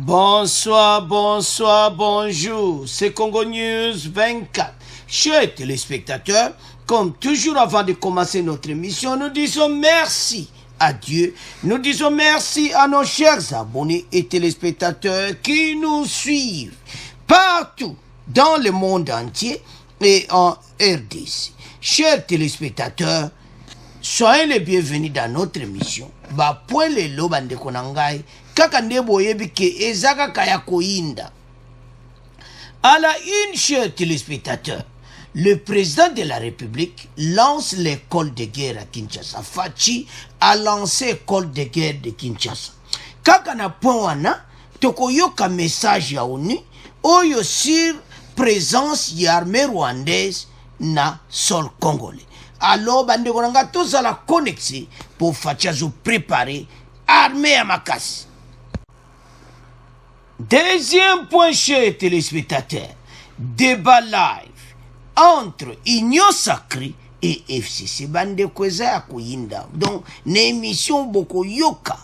Bonsoir, bonsoir, bonjour, c'est Congo News 24. Chers téléspectateurs, comme toujours avant de commencer notre émission, nous disons merci à Dieu. Nous disons merci à nos chers abonnés et téléspectateurs qui nous suivent partout dans le monde entier et en RDC. Chers téléspectateurs, soyez les bienvenus dans notre émission. Point les lobande konangai kaka ndebo yebike ezaka kaya koinda. À la une, chers téléspectateurs, le président de la République lance l'école de guerre à Kinshasa. Fachi a lancé l'école de guerre de Kinshasa. Kaka na point wana tokoyoka message ya ONU oyo sur présence ya armée rwandaise na sol congolais. Alors, bande konanga tous à la connexion pour Fachazo préparer armée à Makassi. Deuxième point, chers téléspectateurs, débat live entre Union Sacrée et FCC. Bande kweza ya kuyinda. Donc, une émission boko yoka.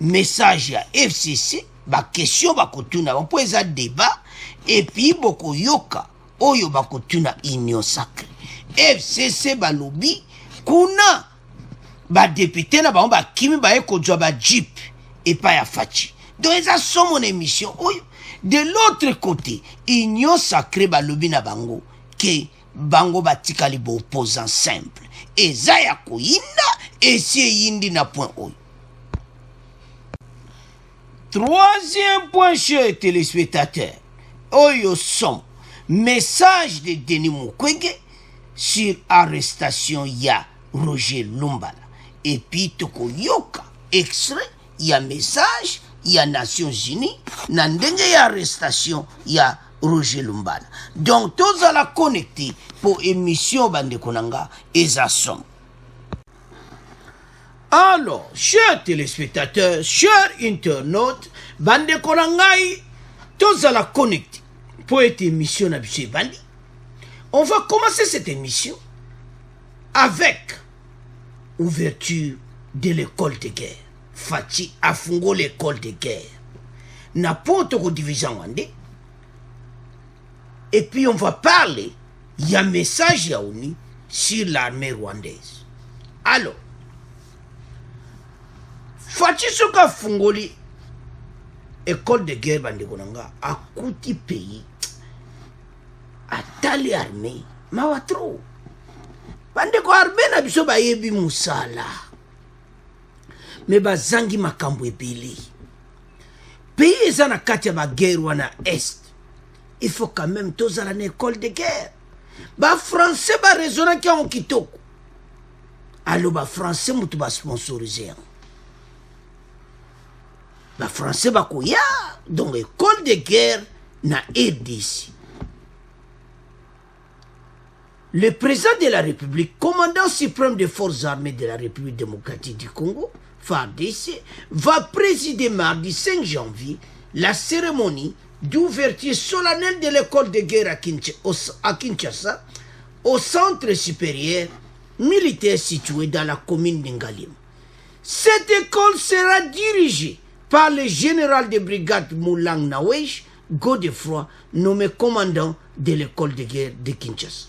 Message à FCC, ba question bako tuna, bako eza débat, et puis boko yoka, oyo bako tuna Union Sacrée. FCC balobi kuna ba député na ba kimi ba ekodwa ba jeep et pas ya Fachi. Donc ça sont mon émission. De l'autre côté, Union Sacrée balobi na bango que bango batikali bo opposant simple. Et ça ya koyinda et c'est yindi na point oyo. Troisième point, chers téléspectateurs. Oyo som message de Denis Mukwege sur arrestation ya Roger Lumbala. Et puis toko yoka extrait ya message ya Nations Unies na ndenge ya arrestation ya Roger Lumbala. Donc tous à la connecter pour émission bande konanga ezasom. Alors, chers téléspectateurs, chers internautes, bande konangai tous à la connecter pour cette émission na biso bandi. On va commencer cette émission avec ouverture de l'école de guerre. Fachi a fungo l'école de guerre. N'importe quoi division wande. Et puis on va parler, il y a un message yaouni sur l'armée rwandaise. Alors, Fachi soka fungoli école de guerre bande konanga a kuti pays. Atali armée mawatro bande ko armée na biso bayebi musala me bazangi makambo ebele pays eza na kati ya baguerre wana est. Il faut quand même tozala na école de guerre. Bafrançais barezonaki yango kitoko alo bafrançais mutu basponsorise yango bafrançais bakoya. Donc école de guerre na RDC. Le président de la République, commandant suprême des forces armées de la République démocratique du Congo, FARDC, va présider mardi 5 janvier la cérémonie d'ouverture solennelle de l'école de guerre à Kinshasa, au centre supérieur militaire situé dans la commune d'Ingalim. Cette école sera dirigée par le général de brigade Moulang Nawesh Godefroy, nommé commandant de l'école de guerre de Kinshasa.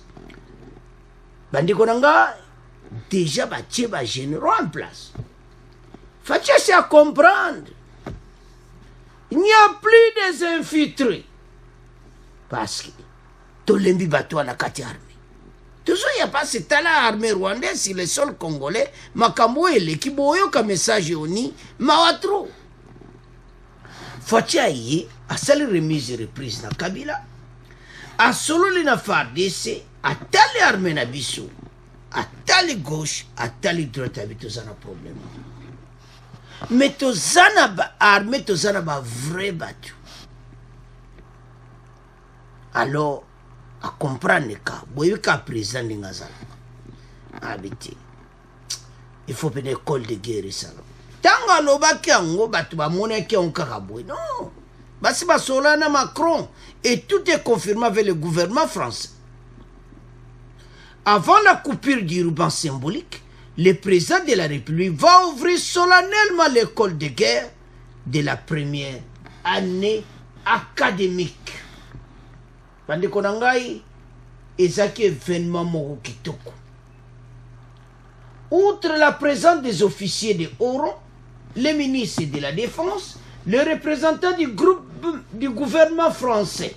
Bandi konanga déjà batie ba généraux en place. Fachi c'est à comprendre. Il n'y a plus des infiltrés. Parce que tout l'embi bateau na kati armée. Toujours il n'y a pas cette armée rwandaise sur le sol congolais. Makambo qui boyo ka message oni mawatro. Fachi aye a sali remise et reprise na Kabila. A solo li na FARDC atali armée na biso, atali gauche, atali droite avec tozana problème. Mais tozana ba armée, tozana ba vrai batu. Alors, à comprendre ka, boye ka président ngazala. Habité. Il faut une école de guerre ça. Tanga lobaki yango batu ba monaki on kakaboy. Non. Basi ba solana Macron et tout est confirmé avec le gouvernement français. Avant la coupure du ruban symbolique, le président de la République va ouvrir solennellement l'école de guerre de la première année académique. Bandeko na ngai ezaki événement moko kitoko. Outre la présence des officiers de haut rang, les ministres de la Défense, les représentants du gouvernement français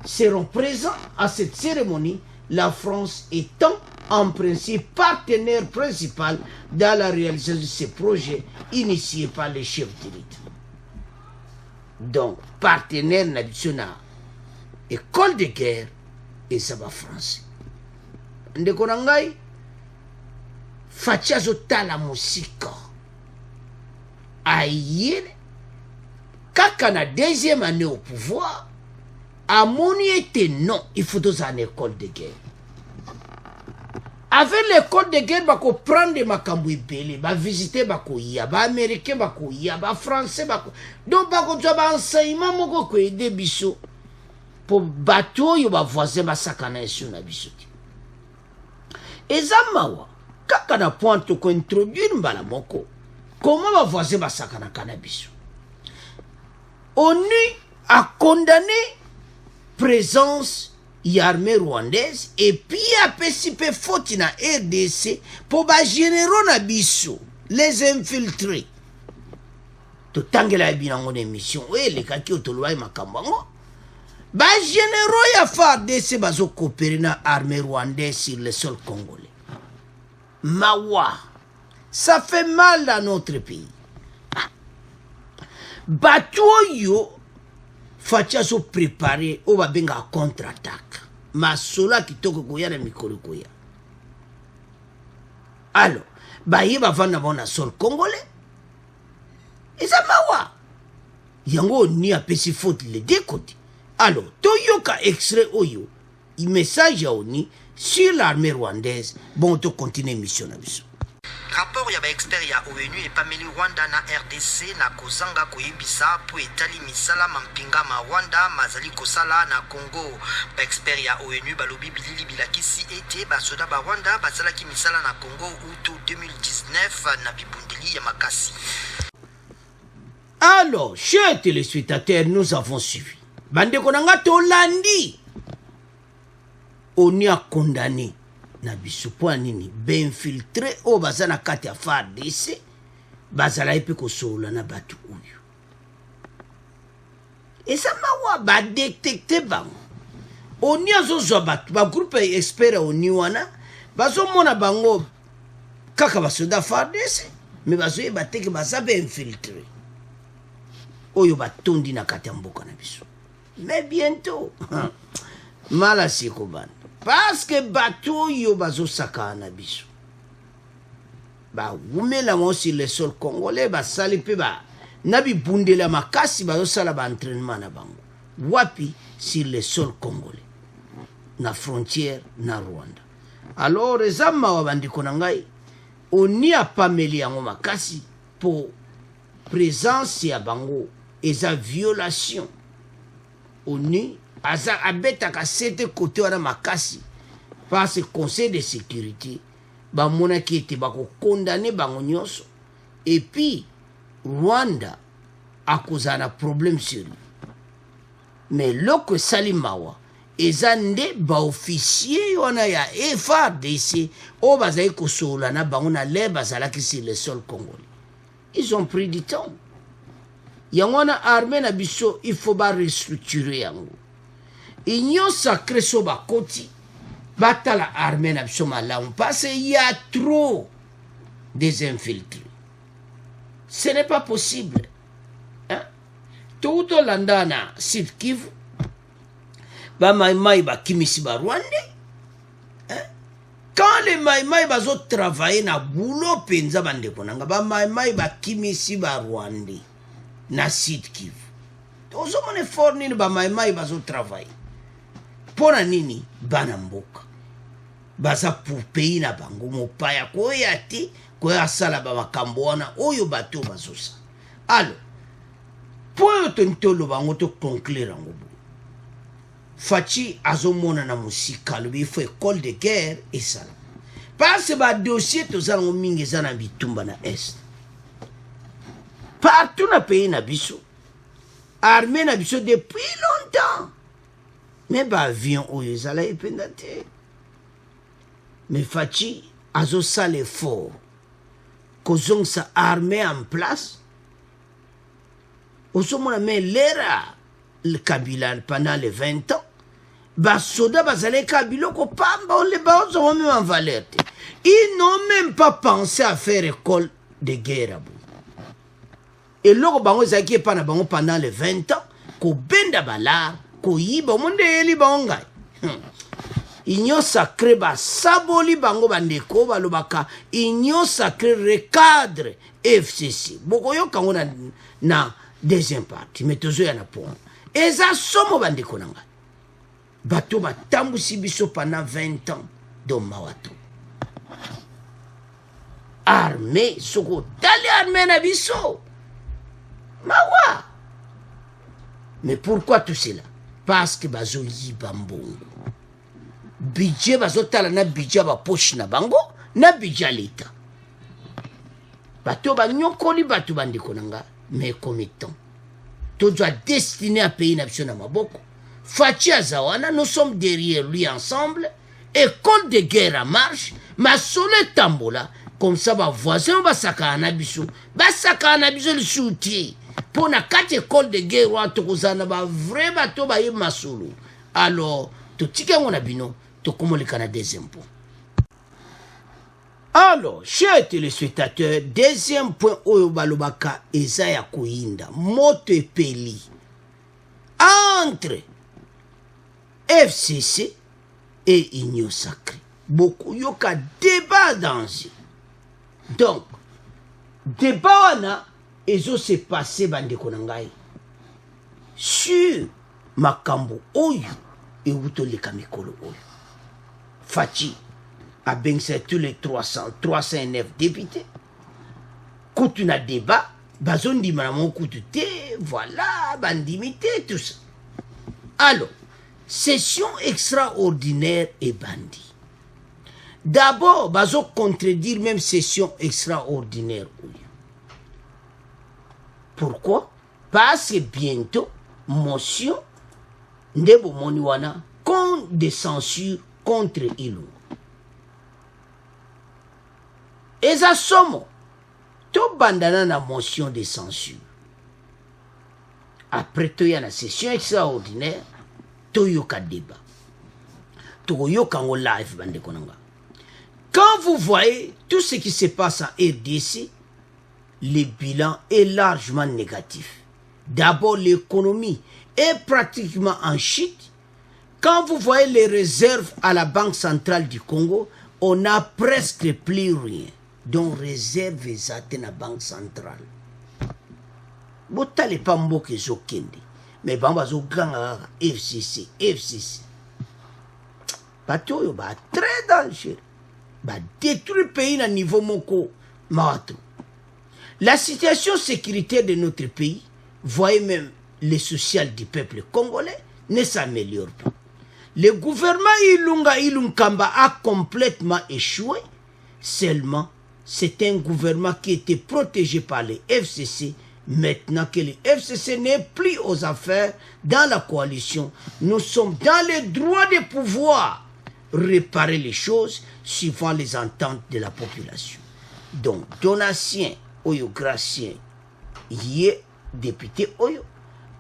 seront présents à cette cérémonie, la France étant en principe partenaire principal dans la réalisation de ces projets initiés par les chefs de l'État. Donc, partenaire national, école de guerre et ça va français. Ndeko na ngai, facha zotala musika. Aïe, kaka na deuxième année au pouvoir, amoni était non, il faut dans une école de guerre. Avec l'école de guerre, bako prendre makambo ibele, ba visiter bako ya, ba américain bako ya, ba français bako. Donc bako twa ba enseignement moko ko aider biso pour bateau yo ba voisin ba sakana esu na biso. Ezamawa, kaka na point ko introduire mbala moko. Comment va voisin ba sakana kana biso? ONU a condamné présence de l'armée rwandaise et puis a participé faute na RDC pour ba généraux na biso les infiltrés. To tangela binango de mission les kaki otolwa makambango ba généraux ya FARDC bazo coopérer na armée rwandaise sur le sol congolais. Mawa, ça fait mal dans notre pays. Bateau yo facha so préparé o ba benga contre-attaque. Masola kitoko koya na mikolo koya. Alors, ba yeba vana bona sol congolais. Eza mawa. Yango ni apesi faute les deux côtés. Alors, toyoka extrait oyo, il message ya oni sur l'armée rwandaise. Bon, to continue mission na biso. Rapport ya ba expert ya ONU et pameli Rwanda na RDC na kozanga koyebisa po etali misala mampinga ma Rwanda mazali kosala na Congo. Ba expert ya ONU balobi bilili bilakisi ete basoda ba Rwanda bazalaki misala na Congo août 2019 na bibundeli ya makasi. Alors, chers téléspectateurs, nous avons suivi. Bandeko nanga tolandi. On y a condamné. Na biso po nini infiltré o bazana kati ya FARDC bazala epe kosola na batu uyu. Esa mawa ba détecter bango. Oni azozwa batu ba groupe expert oni wana bazo mona bango kaka basoda FARDC me bazo yeba teke bazabe infiltré. Oyo batondi na kati ya mboka na biso. Mais bientôt mala siko bana. Parce que bateau yo bazo sakana biso. Ba wumela mo sur le sol congolais ba salipe ba nabi bundela makasi bazo sala ba entraînement na bango. Wapi sur le sol congolais. Na frontière na Rwanda. Alors ezama wa bandiko na ngai oni a pameli yango makasi pour présence ya bango eza violation. Oni aza abeta ka sete côté wana makasi par ce conseil de sécurité ba mona ki ete bako condamner bango nyonso et puis Rwanda a causé un problème sur lui. Mais loko salimawa eza nde ba officier wana ya FARDC o bazai kosola na bango na le bazalaki sur le sol congolais. Ils ont pris du temps. Yangwana armée na biso il faut ba restructurer yango. Union sacrée soba koti batala armée na biso malamu parce qu'il y a trop des infiltrés. Ce n'est pas possible. Hein? Tout au landana Sud Kivu ba maïmaï ba kimisi ba Rwandais. Hein? Quand les maïmaï bazo travailler na boulot penza bande konanga ba maïmaï ba kimisi ba Rwandais na Sud Kivu. Ozo mone forni ba maïmaï bazo travailler. Pona nini bana mboka baza pour pays na bango mopaya koya te koya sala ba makambo wana oyo bato bazosa. Alors pour tontolo bango to conclure ngo fachi azomona na musika lobi fo école de guerre et sala parce ba dossier to zango mingi zana bitumba na est partout na pays na biso armée na biso depuis longtemps mais baavion oyo ezala ependa te mais Faci azosala effort kozongisa armée en place ozomona me lera le Kabila pendant les 20 ans basoda bazaleka biloko pamba on les bazongo même en valeur te. Ils n'ont même pas pensé à faire école de guerre. Et loko bango ezaki epa na bango pendant les 20 ans kobenda bala koyiba monde eli bango ngai union sacrée basaboli bango bandeko balobaka union sacrée recadre FCC bokoyoka ngo na deuxième partie mais tozoya na point eza somo bandeko nanga bato batambusi biso pendant 20 ans do mawato armée soko tali armée na biso mawa. Mais pourquoi tout cela? Parce que bazo yiba mbongo budget bazo tala na budget ba poche na bango na budget l'État bato ba nyokoli bato bandeko nanga mais comme temps tout doit destiné à payer na biso na maboko. Faci azawana, nous sommes derrière lui ensemble. École de guerre en marche, ma sole tambola, comme ça, ma voisin va sakana biso, le soutien. Pour na 4 écoles de guerre, on a vrai bateau, ma solo. Alors, tout ce qu'on a bino, tout comme le Canada des impôts. Alors, chers téléspectateurs, deuxième point, Oyobalobaka, Ezaya Koyinda, Motepeli, entre FCC et Union Sacrée. Beaucoup yoka débat danger. Donc, débat wana ezo se passé bande konangai sur makambo oyo et utoleka mikolo oyo. Faci a bengse tous les 309 députés. Quand on a débat, bazon di manamo kutute, voilà, bandimité, tout ça. Alors, session extraordinaire et bandit. D'abord, bazo contredire même session extraordinaire. Pourquoi? Parce que bientôt, motion ndebo moniwana contre des censures contre Ilou. Et ça somme tout bandana na motion de censure. Après tout, il y a la session extraordinaire. Toyoka débat. Toyoka en live bande konanga. Quand vous voyez tout ce qui se passe en RDC, le bilan est largement négatif. D'abord, l'économie est pratiquement en chute. Quand vous voyez les réserves à la Banque centrale du Congo, on n'a presque plus rien. Donc, réserve à la Banque centrale. Botale pas mboke zokende. Mais bamba zo ganga FCC. Bato yo ba très dangereux. Ba détruire le pays à niveau moko mawato. La situation sécuritaire de notre pays, voyez même le social du peuple congolais, ne s'améliore pas. Le gouvernement Ilunkamba a complètement échoué. Seulement, c'est un gouvernement qui était protégé par les FCC. Maintenant que le FCC n'est plus aux affaires dans la coalition, nous sommes dans le droit de pouvoir réparer les choses suivant les ententes de la population. Donc, Donatien Oyo Gracien, yé député Oyo,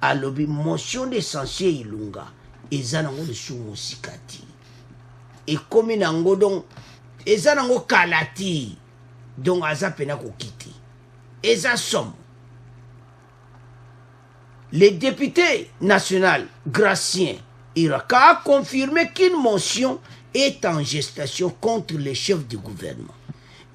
a lobby motion d'essentiel Ilunga, et zanango de Soumosikati. Et comme nango donc, et zanango Kalati, donc azapena ko kiti. Et ça somme. Le député national Gracien Iraka a confirmé qu'une motion est en gestation contre les chefs du gouvernement.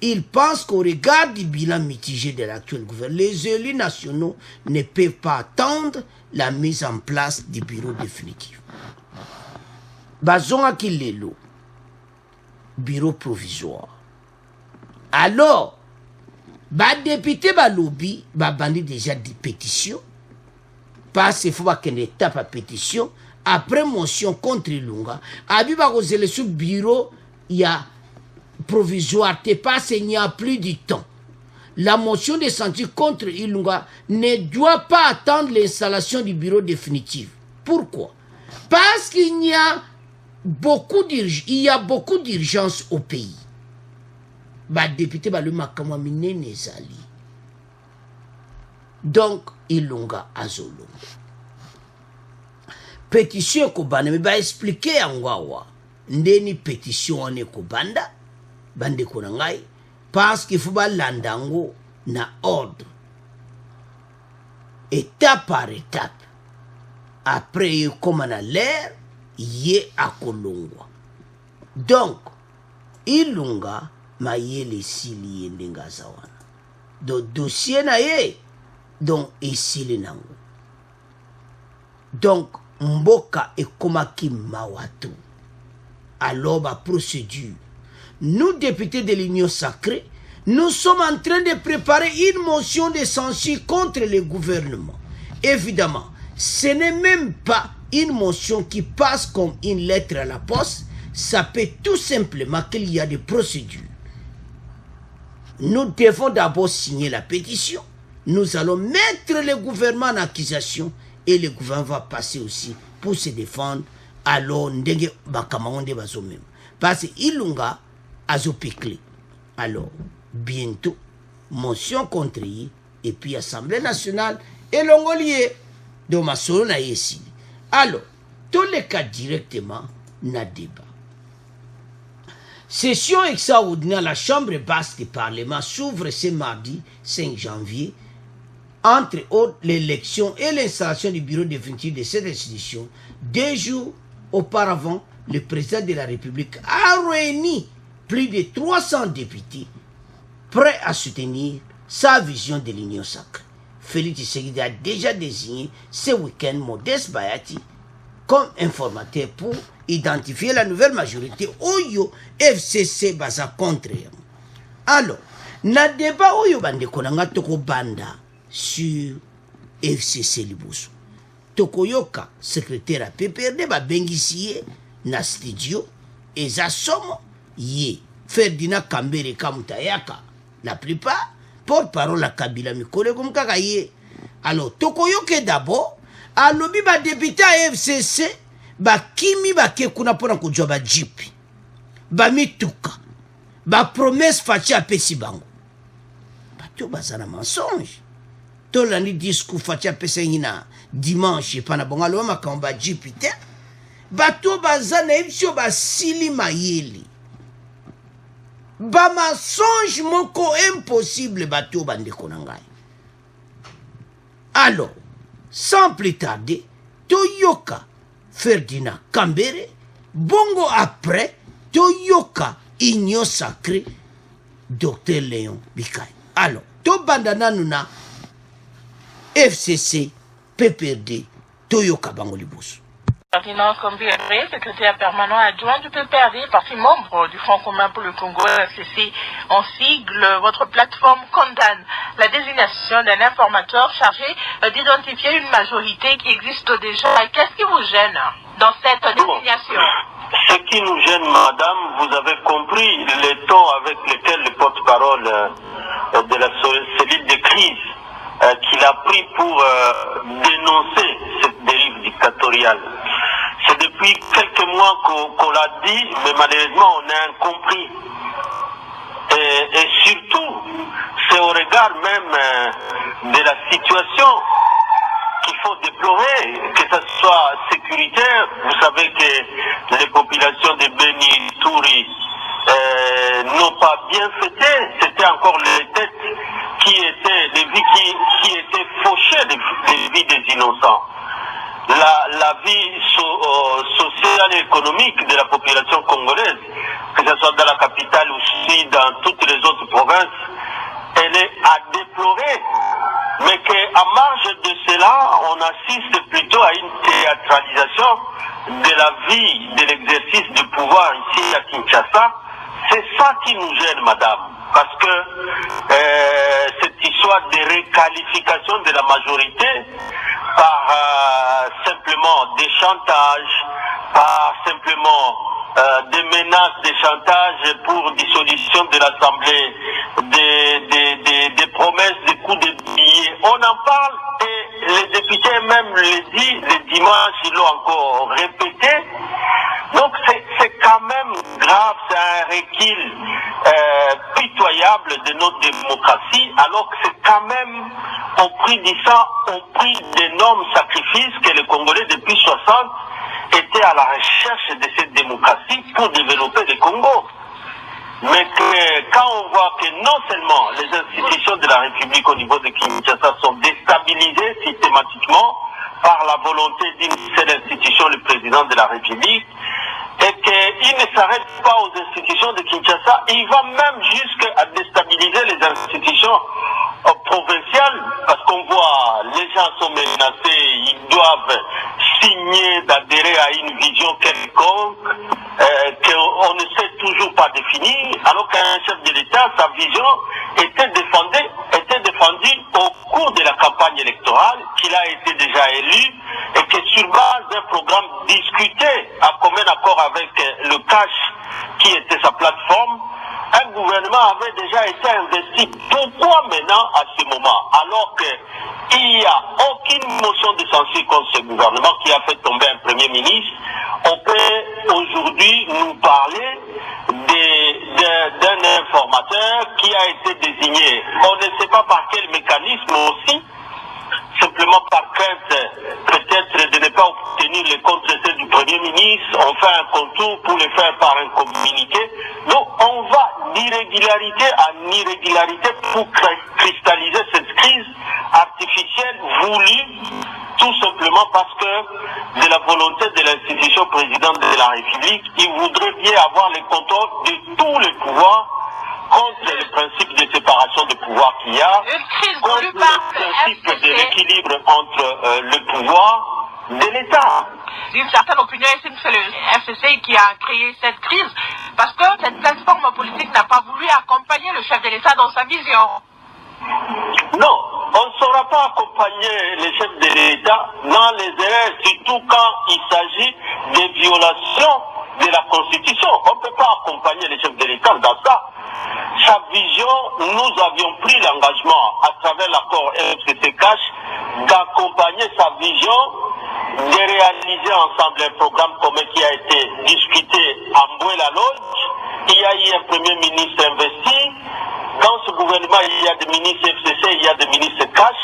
Il pense qu'au regard du bilan mitigé de l'actuel gouvernement, les élus nationaux ne peuvent pas attendre la mise en place du bureau définitif. Bazonga Kilelo, bureau provisoire. Alors, député lobby, bandi déjà des pétitions. Parce qu'il faut qu'il y ait une étape à pétition. Après motion contre Ilunga, Abiba Rosele sous bureau, il y a provisoire. Parce qu'il n'y a plus du temps. la motion de censure contre Ilunga ne doit pas attendre l'installation du bureau définitif. Pourquoi? Parce qu'il y a beaucoup d'urgence au pays. Député le makamamine nezali. Donc Ilunga azolongo. Pétition kobanda me ba expliquer angwawa. Ndeni pétition ane kobanda bande konangai parce qu'il faut ba landango na ordre. Étape par étape. Après comme na l'air ye akolongwa. Donc Ilunga mayele sili yendenga zawana. Do dossier na ye donc esili nango. Donc mboka ekomaki mawatu. Alors la procédure. Nous députés de l'Union sacrée, nous sommes en train de préparer une motion de censure contre le gouvernement. Évidemment, ce n'est même pas une motion qui passe comme une lettre à la poste. Ça peut tout simplement qu'il y a des procédures. Nous devons d'abord signer la pétition. Nous allons mettre le gouvernement en accusation et le gouvernement va passer aussi pour se défendre. Alors, ndenge bakamangonde bazo même. Parce que Ilunga azopikli. Alors, bientôt, motion contre lui et puis Assemblée nationale et l'ongolier de ma solo na yesi. Alors, tous les cas directement na débat. Session extraordinaire à la Chambre basse du Parlement s'ouvre ce mardi 5 janvier. Entre autres, l'élection et l'installation du bureau définitif de cette institution, 2 jours auparavant, le président de la République a réuni plus de 300 députés prêts à soutenir sa vision de l'Union sacrée. Félix Tshisekedi a déjà désigné ce week-end Modeste Bayati comme informateur pour identifier la nouvelle majorité Oyo FCC basa contre. Alors, na débat Oyo bande konanga toko banda sur FCC Liboso. Tokoyoka, secrétaire à PPRD, bengisiye na studio, eza somo ye. Ferdinand Kambere Kamutayaka, la plupart, porte-parole à Kabila Mikole comme kakaye. Alors, Tokoyoke d'abord, alobi ba député à FCC, ba kimi ba kekuna pona kujwa ba jipi, ba mituka, ba promesse fachi apesi bango. Ba to bazana mensonge. Tolani discours fachi apesi ngina dimanche pana bonga lo makamba jipi te. Ba to bazana ebisio ba sili mayeli. Ba mensonge moko impossible ba to bande konangai. Alors, sans plus tarder, Toyoka Ferdinand Kambere, bongo après, Toyoka Union sacrée, Dr Léon Bikay. Alors, Tobandana Nuna, FCC, PPRD, Toyoka Bango Liboso. Ferdinand Kambere, secrétaire permanent adjoint du PPRD, parti membre du Front commun pour le Congo, FCC, en sigle, votre plateforme condamne la désignation d'un informateur chargé d'identifier une majorité qui existe déjà. Qu'est-ce qui vous gêne dans cette désignation? Ce qui nous gêne, madame, vous avez compris le ton avec lequel le porte-parole de la cellule de crise qu'il a pris pour dénoncer cette dérive dictatoriale. C'est depuis quelques mois qu'on l'a dit, mais malheureusement on a incompris. Et surtout, c'est au regard même de la situation qu'il faut déplorer, que ce soit sécuritaire. Vous savez que les populations de Beni, Touri n'ont pas bien fêté. C'était encore les têtes qui étaient, les vies qui étaient fauchées, les vies des innocents. La vie sociale et économique de la population congolaise, que ce soit dans la capitale ou aussi dans toutes les autres provinces, elle est à déplorer. Mais qu'à marge de cela, on assiste plutôt à une théâtralisation de la vie, de l'exercice du pouvoir ici à Kinshasa. C'est ça qui nous gêne, madame. Parce que cette histoire de réqualification de la majorité par simplement des chantages, par simplement des menaces de chantage pour dissolution de l'Assemblée, des promesses, des coups de billets. On en parle et les députés même le disent, le dimanche, ils l'ont encore répété. Donc c'est quand même grave, c'est un recul pitoyable de notre démocratie, alors que c'est quand même au prix de ça, au prix d'énormes sacrifices que les Congolais depuis 60 étaient à la recherche de cette démocratie pour développer le Congo. Mais que, quand on voit que non seulement les institutions de la République au niveau de Kinshasa sont déstabilisées systématiquement par la volonté d'une seule institution, le président de la République, et qu'il ne s'arrête pas aux institutions de Kinshasa, il va même jusqu'à déstabiliser les institutions provinciales, parce qu'on voit les gens sont menacés, ils doivent signer d'adhérer à une vision quelconque qu'on ne sait toujours pas définir, alors qu'un chef de l'État, sa vision était défendue au cours de la campagne électorale, qu'il a été déjà élu, et que sur base d'un programme discuté à commun accord avec le CACH, qui était sa plateforme, un gouvernement avait déjà été investi. Pourquoi maintenant à ce moment, alors qu'il n'y a aucune motion de censure contre ce gouvernement qui a fait tomber un premier ministre, on peut aujourd'hui nous parler d'un informateur qui a été désigné. On ne sait pas par quel mécanisme aussi, simplement par crainte peut-être de ne pas obtenir les contre-essais du Premier ministre, on fait un contour pour le faire par un communiqué. Donc on va d'irrégularité en irrégularité pour cristalliser cette crise artificielle voulue, tout simplement parce que de la volonté de l'institution présidente de la République, il voudrait bien avoir le contrôle de tous les pouvoirs contre le principe de séparation de pouvoir qu'il y a, contre le principe de l'équilibre entre le pouvoir de l'État. D'une certaine opinion, c'est le FCC qui a créé cette crise, parce que cette plateforme politique n'a pas voulu accompagner le chef de l'État dans sa vision. Non, on ne saura pas accompagner les chefs de l'État dans les erreurs, surtout quand il s'agit des violations de la Constitution. On ne peut pas accompagner les chefs de l'État dans ça. Sa vision, nous avions pris l'engagement à travers l'accord FCC-CACH d'accompagner sa vision, de réaliser ensemble un programme commun qui a été discuté à Mboué-la-Lodge. Il y a eu un premier ministre investi. Dans ce gouvernement, il y a des ministres FCC, il y a des ministres CACH.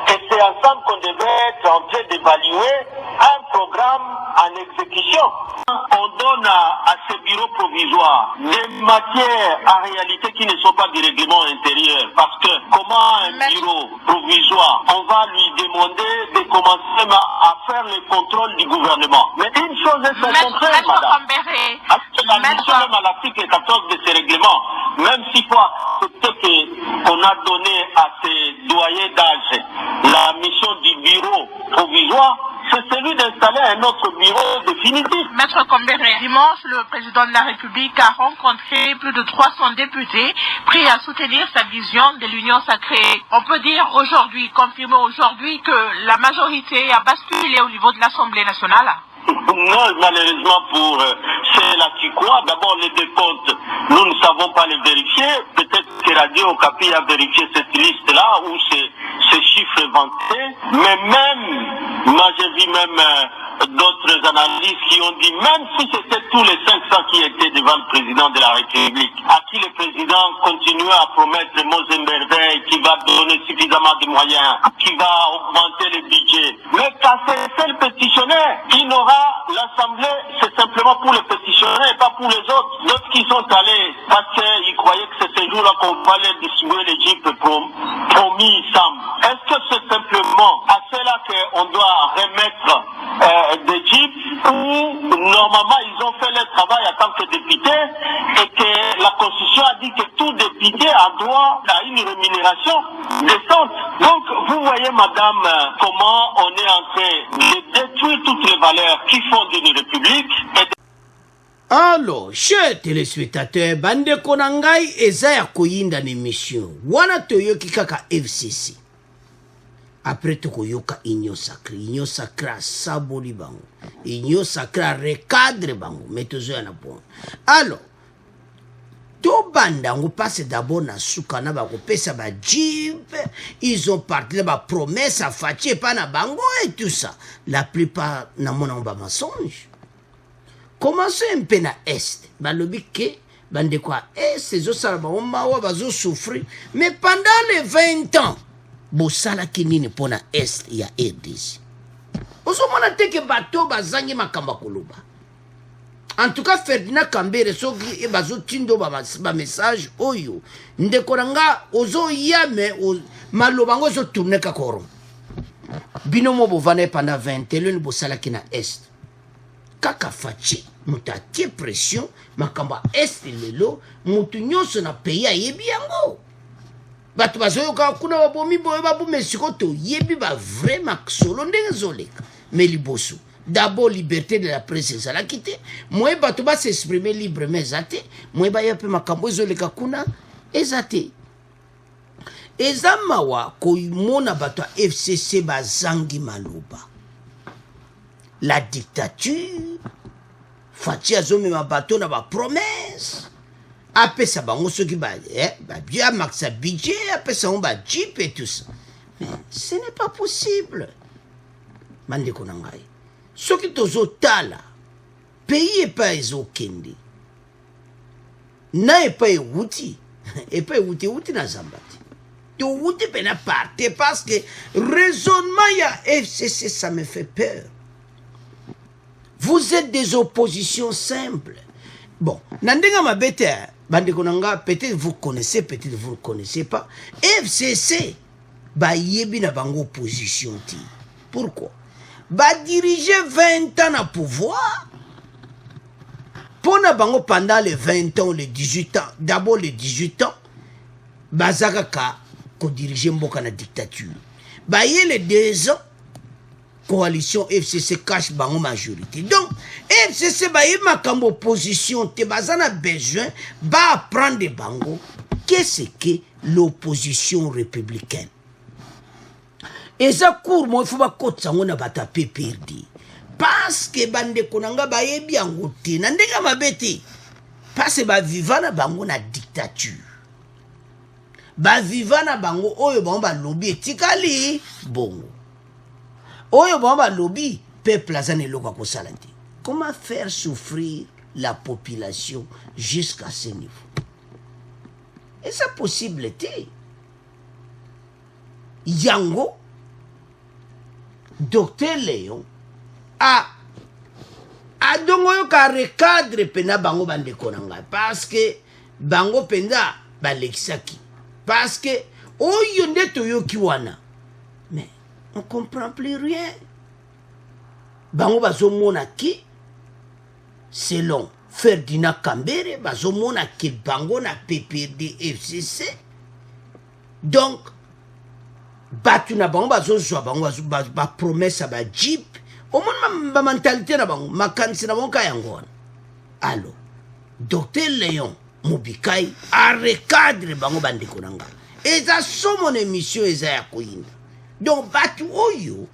Et c'est ensemble qu'on devrait être en train d'évaluer un programme en exécution. On donne à ce bureau provisoire des matières en réalité qui ne sont pas du règlement intérieur. Parce que comment un bureau provisoire, on va lui demander de commencer à faire le contrôle du gouvernement. Mais une chose est certaine, madame. La mission même à l'article 14 de ce règlement, même s'il faut accepter qu'on a donné à ces doyers d'âge la mission du bureau provisoire, c'est celui d'installer un autre bureau définitif. Maître Combéré, dimanche, le président de la République a rencontré plus de 300 députés prêts à soutenir sa vision de l'Union sacrée. On peut dire aujourd'hui, confirmer aujourd'hui que la majorité a basculé au niveau de l'Assemblée nationale. Non, malheureusement pour ceux-là qui croient, d'abord les décomptes, nous ne savons pas les vérifier. Peut-être que Radio Okapi a vérifié cette liste-là ou ces chiffres vantés. Mais même, moi j'ai vu même d'autres analystes qui ont dit, même si c'était tous les 500 qui étaient devant le président de la République, à qui le président continue à promettre Mozemberveille, qui va donner suffisamment de moyens, qui va augmenter le budget. Mais qu'à ces seuls pétitionnaires, il n'aura l'Assemblée, c'est simplement pour les pétitionnaires et pas pour les autres. D'autres qui sont allés parce qu'ils croyaient que c'est ce jour-là qu'on fallait distribuer les jeeps promis, Sam. Est-ce que c'est simplement à cela qu'on doit remettre des jeeps où normalement ils ont fait leur travail en tant que députés et que la Constitution a dit que tout député a droit à une rémunération décente. Donc vous voyez madame comment on est en train de détruire toutes les valeurs qui font d'une république. Alors, chers téléspectateurs, bande konangai eza ya koyinda l'émission. Wana toyoki kaka FCC. Après tokoyoka Union sacrée saboli bango. Union sacrée recadre bango. Metozo ya na point. Alors, To banda on passe d'abord na suka na ba kopesa ba jeep, ils ont parlé de ba promesse à Fachi pas na bango et tout ça. La plupart na mona ba mensonge. Commencez un peu na est, ba lobi ke bande quoi ces autres ça ba on mawa ba zo souffrir, mais pendant les 20 ans bosala kinini pona est ya RDC. Oso mona teke bato bazangi makamba koloba. En tout cas, Ferdinand Kambere, soki bazo tindo ba message oyo. Ndekoranga ozo yame malobango zo tourner kakoro. Binomo bovane pendant 20 ans, le bosala kina est. Kaka Fachi, muta tie pression, makamba est lelo, mutu nyonso na pays ayebi yango. Batu bazo yoka kuna babomi boye babu mesiko to yebi ba vraiment solo ndenge zoleka. Meliboso. D'abord, liberté de la presse, ça l'a quitté. Moi, je vais s'exprimer librement, moi, je vais m'accompagner les kakuna, ezate. Ezamawa, koimona bato FCC bazangi maloba. La dictature, Fachi azome ma bato na ba promesse. Après ça, bango soki ba bien maxa budget, après ça on ba jeep et tout ça. Mais ce n'est pas possible. Mande konangai. Ce qui est tala, pays n'est pas ezokende. Na est pas outi, et pas outi na zambati. Tu outi pena parte parce que raisonnement ya FCC ça me fait peur. Vous êtes des oppositions simples. Bon, nandenga mabete, bande konanga, peut-être vous connaissez, peut-être vous ne connaissez pas. FCC, ba yebi na bango opposition ti. Pourquoi? Va diriger 20 ans à pouvoir. Pendant les 20 ans, les 18 ans, d'abord les 18 ans, Bazaka ko diriger mboka na dictature. Baye les 2 ans, coalition FCC cache bango majorité. Donc, FCC baye makambo opposition, te bazana besoin, ba prendre des bango. Qu'est-ce que l'opposition républicaine? Et ça court, moi, il faut pas que ça on a tapé perdu. Parce que bande konanga baye bien goûté, nandega mabete. Parce que ba vivana bango na dictature. Ba vivana bango oyo ba lobby etikali bongo. Oyo ba lobby peuple azane loka ko salati. Comment faire souffrir la population jusqu'à ce niveau? Et ça possibilité. Yango Docteur Léon a dongo yo ka recadre pena bango bande konanga parce que bango penda balexaki parce que oyo ndeto yo kiwana mais on comprend plus rien bango bazomona ki selon Ferdinand Kambere bazomona ki bango na PPRD FCC donc batu na bango bazozwa bango ba promesse ba jeep au monde ma mentalité na bango makanisi na bango yango. Alors Docteur Léon Mobikai a recadre bango bandeko nanga eza so mon émission eza ya koyinda donc batu oyo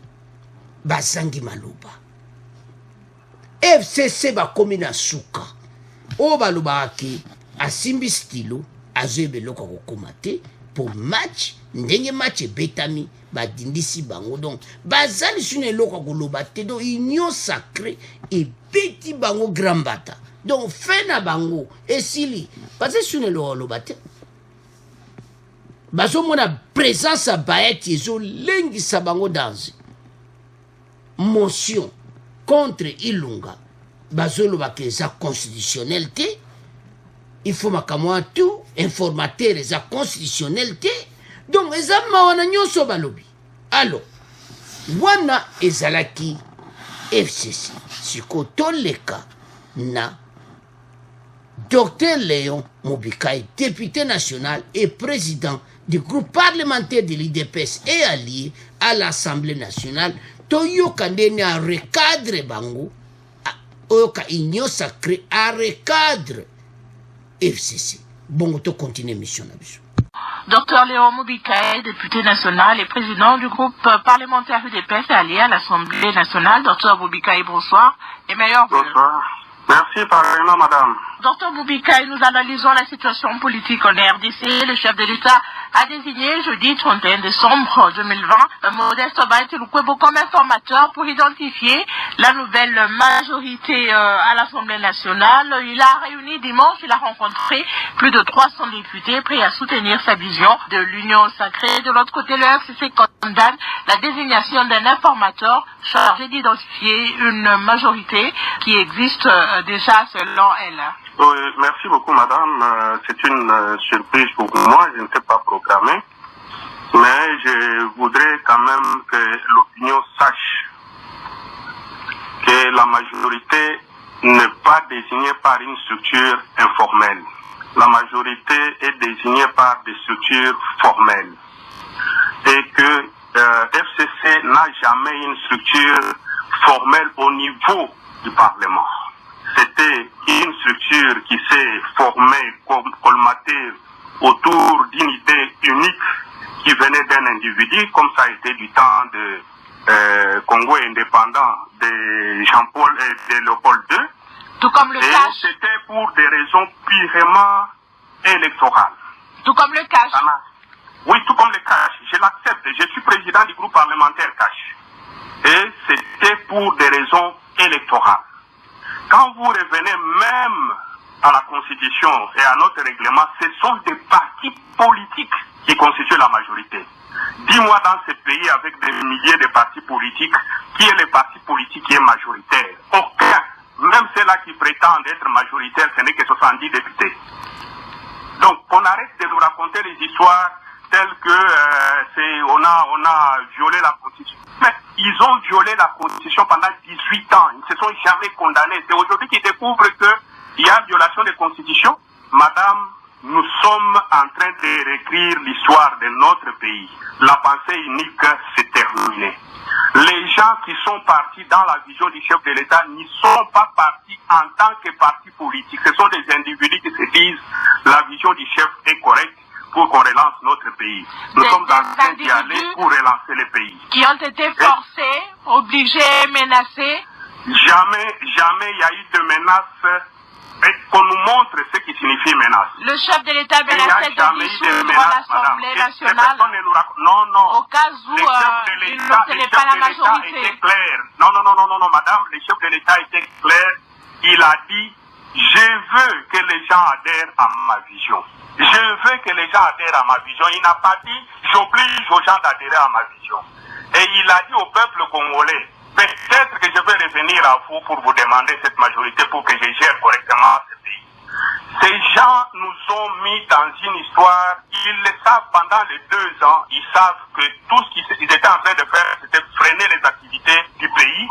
basangi maloba FCC ba komi na suka o baloba ki asimbi stilo azebe loko kokomate pour match ndenge match betami badindisi bango donc bazali sune loko koloba te donc union sacrée et beti bango grand bata donc fena bango esili bazali sune loko te bazo mona présence à baet yezo lengi sa bango dans motion contre Ilunga bazo lo bakeza constitutionnel te il faut makamwa tout informateur eza constitutionnel te donc eza mawana nyonso balobi alors wana ezalaki FCC siko toleka na Docteur Léon Mobikai, député national et président du groupe parlementaire de l'IDPS et allié à l'Assemblée nationale, Toyo Kandene a recadre bango, Oyoka Union Sacrée a recadre FCC. Bon, to continue mission nabiso. Docteur Léon Mobikai, député national et président du groupe parlementaire UDPS allié à l'Assemblée nationale. Docteur Mobikai, bonsoir. Et meilleur vœu. Bonsoir. Merci, pareillement, madame. Docteur Boubikaï, nous analysons la situation politique en RDC. Le chef de l'État a désigné jeudi 31 décembre 2020 Modeste Baïti Lukwebo comme informateur pour identifier la nouvelle majorité à l'Assemblée nationale. Il a réuni dimanche, il a rencontré plus de 300 députés prêts à soutenir sa vision de l'union sacrée. De l'autre côté, le FCC condamne la désignation d'un informateur chargé d'identifier une majorité qui existe déjà selon elle. Oui, merci beaucoup, madame. C'est une surprise pour moi. Je ne sais pas programmer. Mais je voudrais quand même que l'opinion sache que la majorité n'est pas désignée par une structure informelle. La majorité est désignée par des structures formelles. Et que FCC n'a jamais une structure formelle au niveau du Parlement. C'était une structure qui s'est formée, colmatée autour d'une idée unique qui venait d'un individu, comme ça a été du temps de Congo indépendant de Jean-Paul et de Léopold II. Tout comme le cash. C'était pour des raisons purement électorales. Tout comme le cash. Oui, tout comme le cash. Je l'accepte. Je suis président du groupe parlementaire cash. Et c'était pour des raisons électorales. Quand vous revenez même à la Constitution et à notre règlement, ce sont des partis politiques qui constituent la majorité. Dis-moi dans ce pays avec des milliers de partis politiques, qui est le parti politique qui est majoritaire? Aucun. Même ceux-là qui prétendent être majoritaires, ce n'est que 70 députés. Donc, on arrête de nous raconter les histoires telles que on a violé la Constitution. Mais ils ont violé la Constitution pendant 18 ans. Ils ne se sont jamais condamnés. C'est aujourd'hui qu'ils découvrent qu'il y a violation de Constitution. Madame, nous sommes en train de réécrire l'histoire de notre pays. La pensée unique s'est terminée. Les gens qui sont partis dans la vision du chef de l'État n'y sont pas partis en tant que parti politique. Ce sont des individus qui se disent la vision du chef est correcte pour qu'on relance notre pays. Nous sommes en train d'y aller pour relancer le pays. Qui ont été forcés, obligés, menacés? Jamais il y a eu de menaces. Et qu'on nous montre ce qui signifie menace. Le chef de l'État menaçait de dissoudre l'Assemblée nationale. Non. Au cas où il n'obtenait pas la majorité. Non, madame, le chef de l'État était clair. Il a dit, je veux que les gens adhèrent à ma vision. Je veux que les gens adhèrent à ma vision. Il n'a pas dit, j'oblige aux gens d'adhérer à ma vision. Et il a dit au peuple congolais, peut-être que je vais revenir à vous pour vous demander cette majorité pour que je gère correctement ce pays. Ces gens nous ont mis dans une histoire, ils le savent pendant les 2 ans, ils savent que tout ce qu'ils étaient en train de faire, c'était freiner les activités du pays.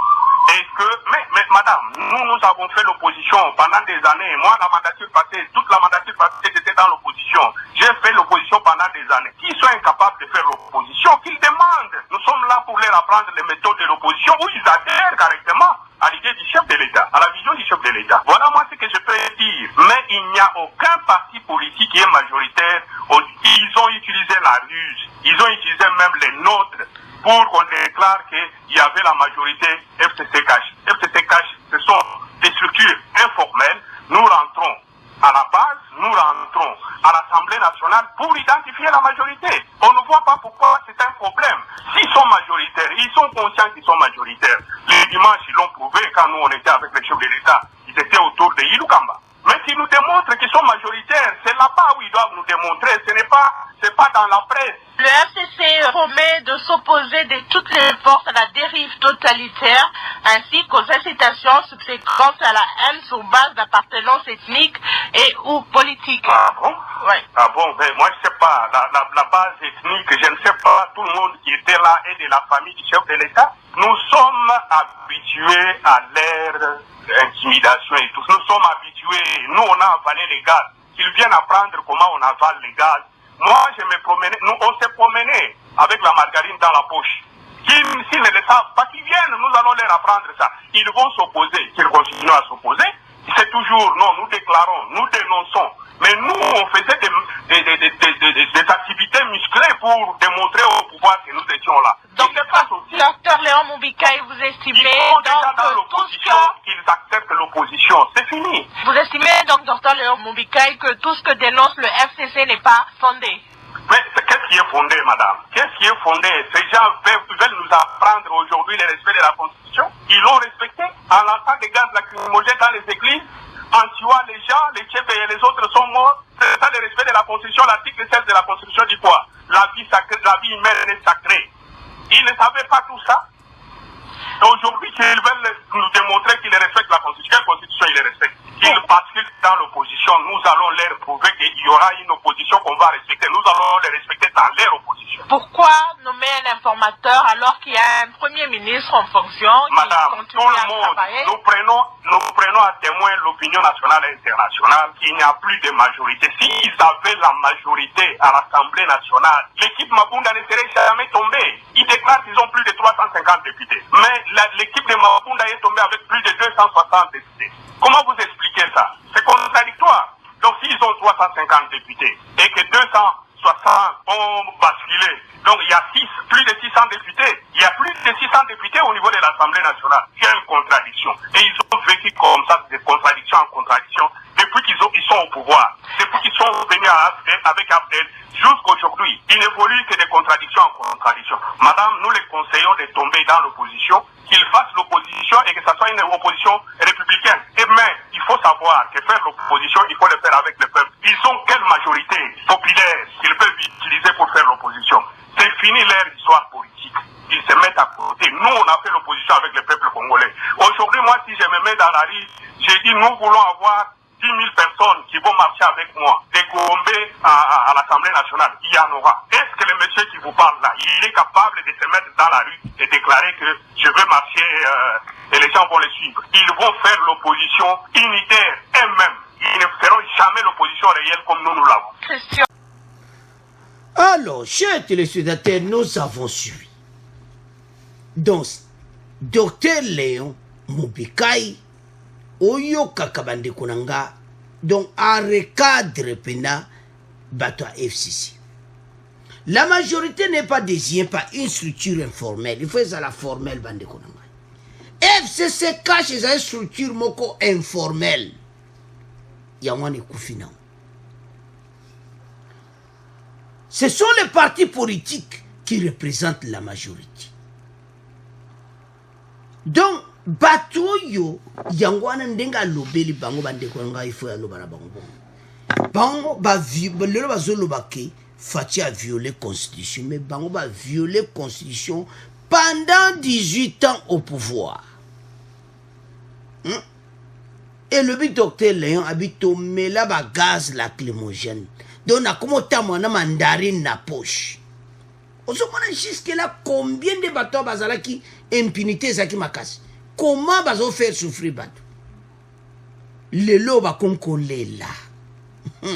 Et que, mais madame, nous avons fait l'opposition pendant des années. Moi, la mandature passée, toute la mandature passée, j'étais dans l'opposition. J'ai fait l'opposition pendant des années. S'ils sont incapables de faire l'opposition, qu'ils demandent. Nous sommes là pour leur apprendre les méthodes de l'opposition où ils adhèrent correctement à l'idée du chef de l'État, à la vision du chef de l'État. Voilà moi ce que je peux dire. Mais il n'y a aucun parti politique qui est majoritaire. Ils ont utilisé la ruse. Ils ont utilisé même les nôtres pour qu'on déclare qu'il y avait la majorité FCC Cash. FCC Cash, ce sont des structures informelles. Nous rentrons à la base, nous rentrons à l'Assemblée nationale pour identifier la majorité. On ne voit pas pourquoi c'est un problème. S'ils sont majoritaires, ils sont conscients qu'ils sont majoritaires. Les dimanches, ils l'ont prouvé quand nous on était avec le chef de l'État. Ils étaient autour de Ilukamba. Mais s'ils nous démontrent qu'ils sont majoritaires, c'est là-bas où ils doivent nous démontrer. C'est pas dans la presse. Le FCC promet de s'opposer de toutes les forces à la dérive totalitaire ainsi qu'aux incitations subséquentes à la haine sur base d'appartenance ethnique et ou politique. Ah bon? Oui. Ah bon, mais moi je sais pas, la base ethnique, je ne sais pas, tout le monde qui était là est de la famille du chef de l'État. Nous sommes habitués à l'ère d'intimidation et tout. Nous sommes habitués, nous on a avalé les gaz. Qu'ils viennent apprendre comment on avale les gaz. Moi, je me promenais, on s'est promené avec la margarine dans la poche. S'ils ne le savent pas, qu'ils viennent, nous allons leur apprendre ça. Ils vont s'opposer, qu'ils continuent à s'opposer. C'est toujours, non, nous déclarons, nous dénonçons. Mais nous, on faisait des activités musclées pour démontrer au pouvoir que nous étions là. Donc, docteur Léon Moubikaï, vous estimez ils sont déjà donc dans que tout ce l'opposition, qu'ils acceptent l'opposition. C'est fini. Vous estimez donc, docteur Léon Moubikaï, que tout ce que dénonce le FCC n'est pas fondé? Mais qu'est-ce qui est fondé, madame? Qu'est-ce qui est fondé? Ces gens veulent nous apprendre aujourd'hui le respect de la Constitution. Ils l'ont respecté en lançant des gaz lacrymogènes dans les églises, en tuant les gens, les chefs et les autres sont morts. C'est ça le respect de la Constitution. L'article 16 de la Constitution dit quoi? La vie sacrée, la vie humaine est sacrée. Ils ne savaient pas tout ça. Aujourd'hui, ils veulent nous démontrer qu'ils respectent la Constitution. La Constitution, ils les respectent. Ils basculent dans l'opposition. Nous allons leur prouver qu'il y aura une opposition qu'on va respecter. Nous allons les respecter dans leur opposition. Pourquoi nommer un informateur alors qu'il y a un premier ministre en fonction Madame, qui tout le monde, nous prenons à témoin l'opinion nationale et internationale qu'il n'y a plus de majorité. S'ils avaient la majorité à l'Assemblée nationale, l'équipe Mapunda ne serait jamais tombée. Ils déclarent qu'ils ont plus de 350 députés. Mais l'équipe de Mapunda est tombée avec plus de 260 députés. Comment vous expliquez ça? C'est contradictoire. Donc s'ils ont 350 députés et que 260 ont basculé, donc il y a plus de 600 députés. Il y a plus de 600 députés au niveau de l'Assemblée nationale. Il y a une contradiction. Et ils ont vécu comme ça, de contradiction en contradiction, depuis qu'ils sont au pouvoir. Depuis qu'ils sont venus avec Abdel, jusqu'aujourd'hui. Il n'évolue que de contradiction en contradiction. Madame, nous les conseillons de tomber dans l'opposition, qu'ils fassent l'opposition et que ça soit une opposition républicaine. Mais il faut savoir que faire l'opposition, il faut le faire avec le peuple. Ils ont quelle majorité populaire qu'ils peuvent utiliser pour faire l'opposition? C'est fini leur histoire politique. Ils se mettent à côté. Nous, on a fait l'opposition avec le peuple congolais. Aujourd'hui, moi, si je me mets dans la rue, j'ai dit, nous voulons avoir 10 000 personnes qui vont marcher avec moi, des Gombe à l'Assemblée nationale. Il y en aura. Est-ce que le monsieur qui vous parle là, il est capable de se mettre dans la rue et déclarer que je veux marcher et les gens vont le suivre? Ils vont faire l'opposition unitaire eux-mêmes. Ils ne feront jamais l'opposition réelle comme nous l'avons. Christian. Alors, chers téléspectateurs, nous avons suivi. Donc, Dr Léon Moubikaï, Oyo Kakabande Konanga, donc à recadre pena bateau FCC. La majorité n'est pas désignée par une structure informelle. Il faut ça la formelle bande Konanga. FCC cache une structure moko informelle. Yamane Koufina. Ce sont les partis politiques qui représentent la majorité. Donc, Batoyo, Yangwana Ndenga Lobeli Bango Bande Konanga, il faut aller au Bango. Bango va violer Fatia a violé la Constitution, mais Bango va violer la Constitution pendant 18 ans au pouvoir. Et le docteur Léon habite au Melaba gaz lacrymogène. Donc, on a comme autant de mandarine na poche. On se demande jusque-là combien de bateaux bazala qui impunité zaki makasi. Comment bazo faire souffrir bateau? Le lo ba konkole là.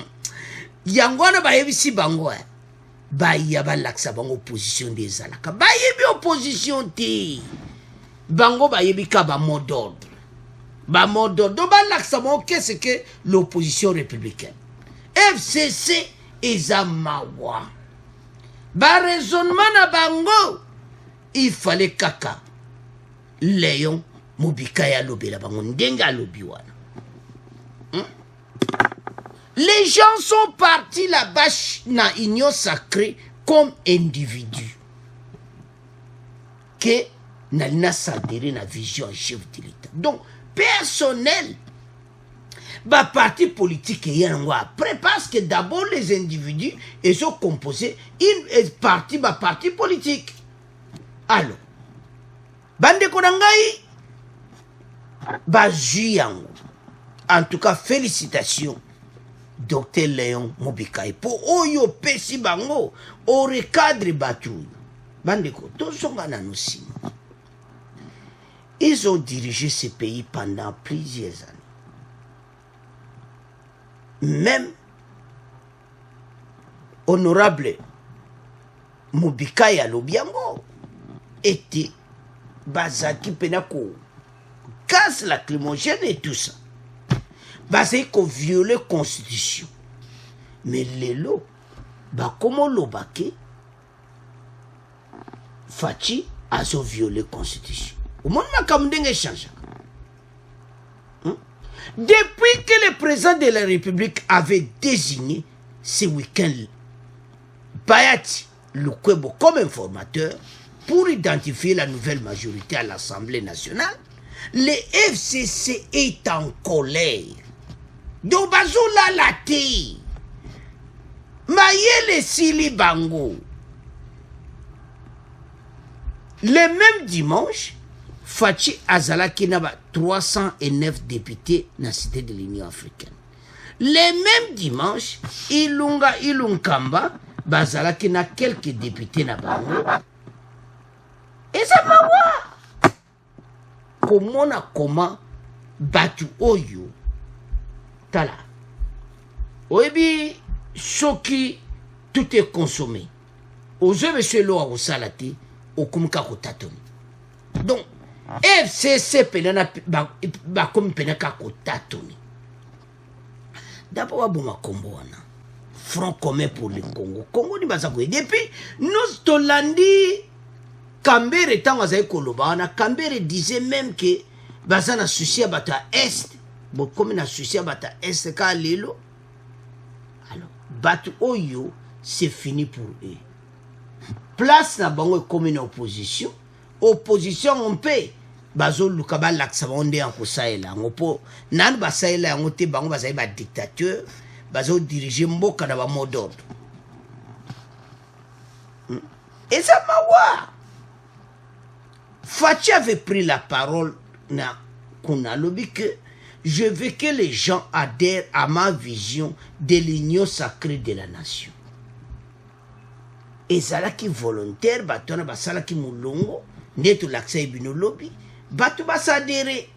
Yangwana ba yebisi bango. Ba yaba laksa bango opposition des alaka. Ba yebi opposition te. Bango ba yebi ka ba mot d'ordre. Ba mot d'ordre. Donc ba laksa bango qu'est-ce que l'opposition républicaine? FCC ezamawa. Ba raisonnement na bango. Il fallait kaka. Léon Moubikaï alobi la bango ndenga alobi wana. Les gens sont partis là-bas dans l'union sacrée comme individus. Que n'a s'adhéré à la vision chef de l'État. Donc, personnel, bah parti politique et après parce que d'abord les individus ils sont composés une parti politique. Alors, bande konangai ba juyango. En tout cas, félicitations Dr Léon Moubikaï pour oyo pesi bango au recadre batou. Bande ko to songa nanosi. Ils ont dirigé ce pays pendant plusieurs années. Même honorable Moubikaï Alobiango était Bazaki Penako, casse lacrymogène et tout ça. Basé qu'on viole la Constitution. mais lelo bakomo lobake Fachi a violé la constitution. Au monde ma change. Depuis que le président de la République avait désigné ce week-end Bayati Lukwebo comme informateur pour identifier la nouvelle majorité à l'Assemblée nationale, le FCC est en colère. Donc bazola late. Mayele Sili Bango. Le même dimanche, Fachi Azalaki n'a 309 députés dans la cité de l'Union africaine. Le même dimanche, Ilunkamba, Bazalaki n'a quelques députés dans Bango. Et ça va voir. Comment Batu Oyo, Tala. Oebi, Soki, tout est consommé. Ozo monsieur Loa au Salati. Donc, FCC penana bakomi penaka kotatoni. D'abord aboma kombo wana. Front commun pour le Congo. Congo ni bazako. Depuis nous tolandi Kambere tango azai koloba wana. Kambere disait même que bazana souci bata est. Bon comme na souci bata est ka lelo. Alors, batu oyo c'est fini pour eux. Place na bango comme une opposition. Opposition on peut. Bazo lukaba laksaba onde en kosaela. Ngopo nan basaela ngote bango bazai ba dictateur. Bazo diriger mboka na ba mot d'ordre. Et ça m'a wa. Fachi avait pris la parole na Kunalobi que je veux que les gens adhèrent à ma vision de l'union sacrée de la nation. Et ça là qui volontaire, batona basala qui moulongo, neto l'accès bino lobby, batu basadere.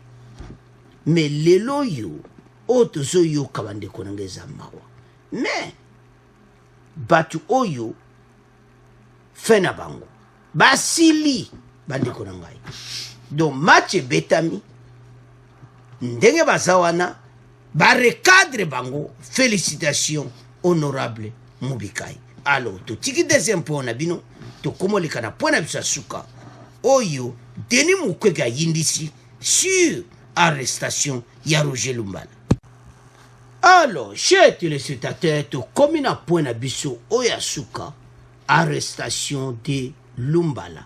Mais lelo yo, auto zo yo kabande konange zamawa. Mais batu oyo fena bango. Basili bande konangai. Donc match betami ndenge bazawana ba recadre bango. Félicitations honorable Mubikai. Alors, tu tiki deuxième point na bino, to komolika na point na bisa suka. Oyo, Denis Mukwege yindisi sur arrestation ya Roger Lumbala. Alors, chers téléspectateurs, to komi na point na biso oya suka arrestation de Lumbala.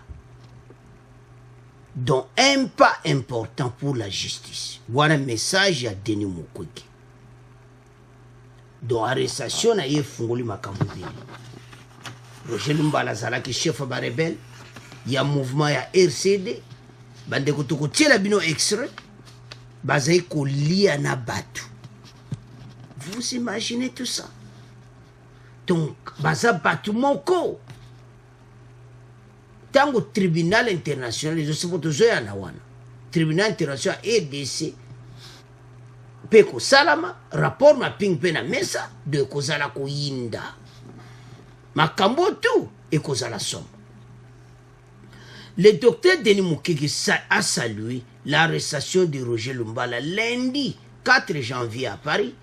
Donc, un pas important pour la justice. Voilà un message à Denis Mukwege. Donc, arrestation na ye fungoli makambo bili. Roger Lumbala zalaki chef ba rebelle, ya mouvement ya RCD, bande kotoko tiela bino extrait, bazai ko lia na batu. Vous imaginez tout ça? Donc, baza batu moko. Tango tribunal international, les autres zoya na wana. Tribunal international EDC, peko salama, rapport ma ping pena mesa, de kozala ko yinda. Makambo tout et kozala somme. Le docteur Denis Mukwege a salué l'arrestation de Roger Lumbala lundi 4 janvier à Paris.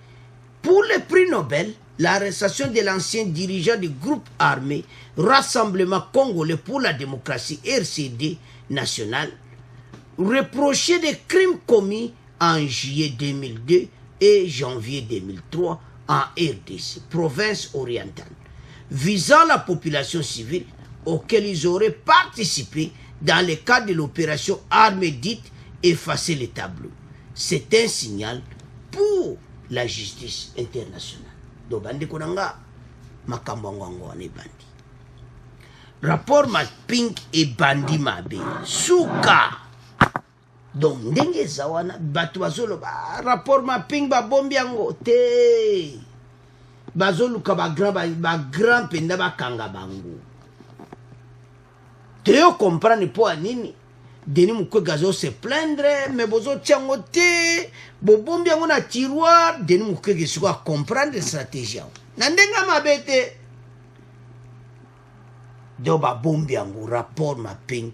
Pour le prix Nobel, l'arrestation de l'ancien dirigeant du groupe armé Rassemblement Congolais pour la démocratie RCD national, reproché des crimes commis en juillet 2002 et janvier 2003 en RDC, province orientale, visant la population civile auquel ils auraient participé dans le cadre de l'opération armée dite effacer les tableaux. C'est un signal pour la justice internationale. Donc, bandi konanga makambangwango ane bandi. Rapport Pink et bandi mabe. Souka. Donc, ndenge zawana batu bazolo ba rapport Pink ba bombi yango te. Bazolo ka ba grand penda ba kanga bango. Teo comprendre po nini Denis Mukwege gazo se plaindre mais bozo tiango te bo bombi yango na tiroir. Denis Mukwege siko comprendre stratégie na ndenga mabete do ba bombi yango rapport Pink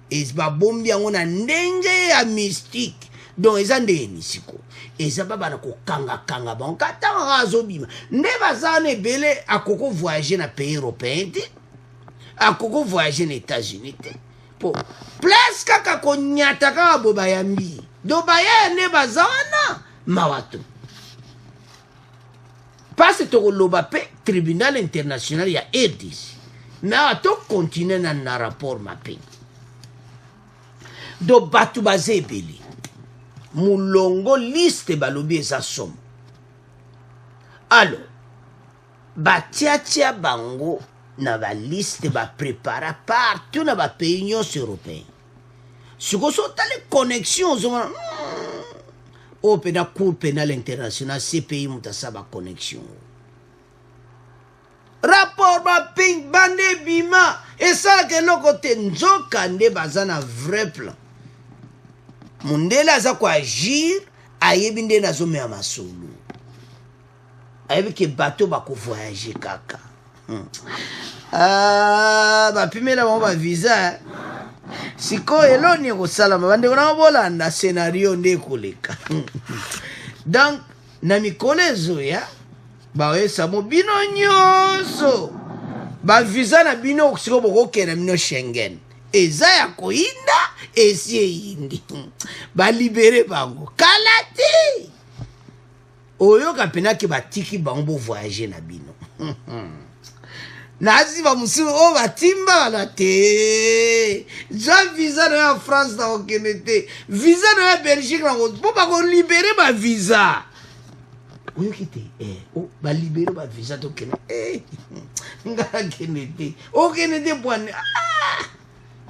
is ba bombi yango na ndenge ya mystique donc eza ndeni siko eza bana ko kanga bon katanga azobima nde bazana ebele akoko voyager na pays européen te akoko voyager na États-Unis te po place kaka ko nyata kaka boba yambi do baya ne bazana mawato passe to loba pe tribunal international ya RDC mais to continuer na rapport mapping do batu bazebeli mulongo liste balobi eza somme alors batiatia bango na ba liste ba prépara partout na ba pays nyonso européen sikoso tale connexion zoma o pena cour pénal international CPI mutasa ba connexion rapport ba ping bande bima esa ke lokote nzoka nde bazana vrai plan mundela za ko agir ayebi nde nazomea masolo ayebi ke bateau bako voyager kaka bapimela bango bavisa sikoyo eloni ekosalama bandeko nango bolanda scénario nde ekoleka donc na mikolo ezoya baoyesa mo bino nyonso bavisa na bino sikoyo bokokenda bino Schengen eza ya koyinda esi eyindi balibere bango kala te oyoka penaki batiki bango bovoyager na bino nazi bamusu o batimba bana te ja visa na ya France na okende te visa na ya Belgique na po bakolibere bavisa oyoki te o balibere bavisa tokende ngala kende te okende te bwane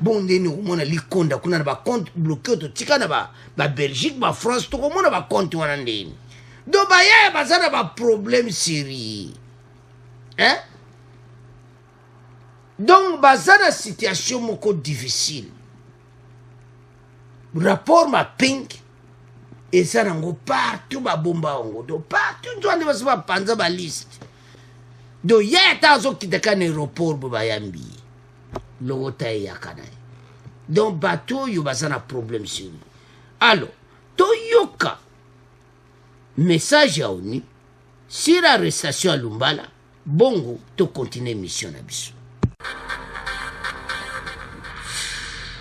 bon ndeni okomona likonda kuna na bacompte bloqué totika na Belgique France tokomona bacompte wana ndeni do bayaya baza na baproblème sérieux donc baza na situation moko difficile rapport mapping eza nango partout babomba yango do partout nzwande basi bapanza baliste do ye ata azokitaka na aéroport bo bayambi logota eyaka na ye donc bato oyo baza na problème sérieux alors toyoka message ya ONU sur arrestation ya Lumbala bongo to continuer mission na biso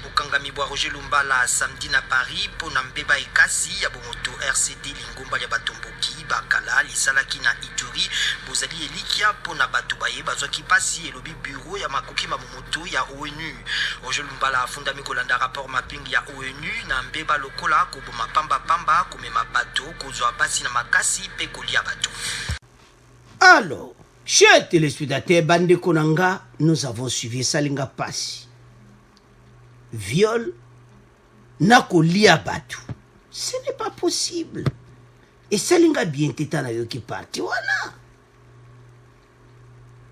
okangami bwa Roger Lumbala samedi na Paris pona mbeba ekasi ya bomoto RCD lingomba ya batomboki bakala lisalaki na Ituri bozali elikia pona bato baye bazwaki pasi elobi bureau ya makoki mamoto ya ONU. Roger Lumbala afundami kolanda rapport mapping ya ONU na mbeba lokola koboma pamba komema bato kozwa pasi na makasi pe kolia bato. Alors, chers téléspectateurs, bande konanga, nous avons suivi Salinga Passi. Viol, nako lia batu. Ce n'est pas possible. Et Salinga bien teta na yo qui parti, voilà.